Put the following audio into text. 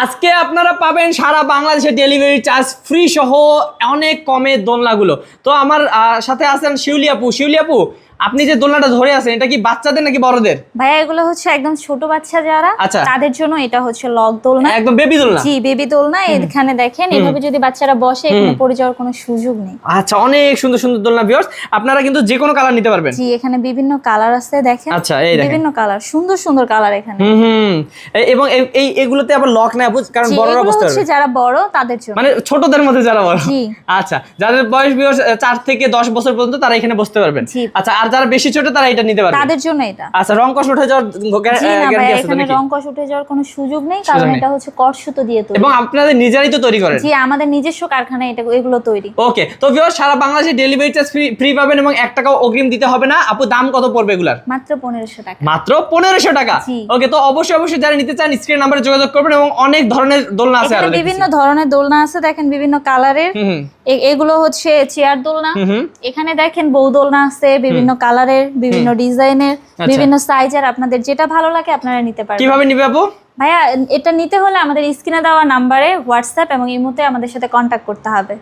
আজকে আপনারা পাবেন সারা বাংলাদেশে ডেলিভারি চার্জ ফ্রি সহ অনেক কমে দোলনাগুলো। তো আমার সাথে আছেন শিউলি আপু। শিউলি আপু, আপনি যে দোলনাটা ধরে আছেন এটা কি বাচ্চাদের নাকি বড়দের? ভাইয়া এগুলো হচ্ছে একদম ছোট বাচ্চা যারা আচ্ছা। তাদের জন্য এটা হচ্ছে লক দোলনা, একদম বেবি দোলনা। জি বেবি দোলনা। এখানে দেখেন এভাবে যদি বাচ্চারা বসে এখানে পড়ে যাওয়ার কোনো সুযোগ নেই। আচ্ছা, অনেক সুন্দর সুন্দর দোলনা ভিউয়ার্স, আপনারা কিন্তু যে কোনো কালার নিতে পারবেন। জি এখানে বিভিন্ন কালার আছে দেখেন। আচ্ছা, এই দেখেন বিভিন্ন কালার, সুন্দর সুন্দর কালার এখানে। এবং এগুলোতে আবার লক নাই আপু, কারণ বড়রা বসতে পারবে। যারা বড় তাদের জন্য, মানে ছোটদের মধ্যে যারা বড়। জি। আচ্ছা, যাদের বয়স ভিউয়ার্স 4 থেকে 10 বছর পর্যন্ত তারা এখানে বসতে পারবেন। আচ্ছা, আর যারা বেশি ছোট তারা এটা নিতে পারবে, তাদের জন্য এটা। আচ্ছা, রং কষ উঠে যাওয়ার গ্যারান্টি আছে তো নাকি? রং কষ উঠে যাওয়ার কোনো সুযোগ নেই, কারণ এটা হচ্ছে কট সুতো দিয়ে তৈরি। এবং আপনাদের নিজেরাই তো তৈরি করেন? জি, আমাদের নিজস্ব কারখানায় এগুলো তৈরি। ওকে, তো ভিউয়ার্স সারা বাংলাদেশে ডেলিভারি চার্জ ফ্রি পাবেন এবং 1 টাকাও অগ্রিম দিতে হবে না। আপু, দাম কত পড়বে এগুলার? মাত্র 1500 টাকা। মাত্র 1500 টাকা। ওকে, তো অবশ্যই যারা নিতে চান স্ক্রিন নম্বরে যোগাযোগ করবেন। এবং অনেক ধরনের দোলনা আছে, আর বিভিন্ন ধরনের দোলনা আছে দেখেন, বিভিন্ন কালারের। এগুলো হচ্ছে চেয়ার দোলনা। এখানে দেখেন বউ দোলনা আছে, বিভিন্ন কালারের, বিভিন্ন ডিজাইনের, বিভিন্ন সাইজের। আপনাদের যেটা ভালো লাগে আপনারা নিতে পারবেন। কিভাবে নিবে আপু? ভাইয়া এটা নিতে হলে আমাদের স্ক্রিনে দেওয়া নাম্বারে হোয়াটসঅ্যাপ এবং ইমোতে আমাদের সাথে কন্ট্যাক্ট করতে হবে।